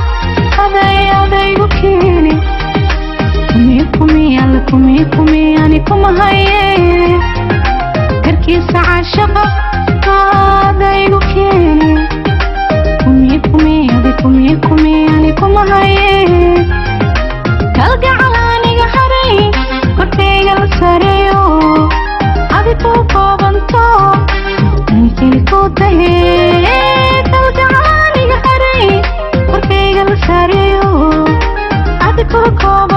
aday ukini kumi ani kuma haye karkiisa caashaqa aday ukini kumi ani kuma haye kalgacal aniga haray korkayga la sareeyo adigu koobanto anikeli ku dahe kalgacal aniga haray korkayga la sareeyo adigu koobanto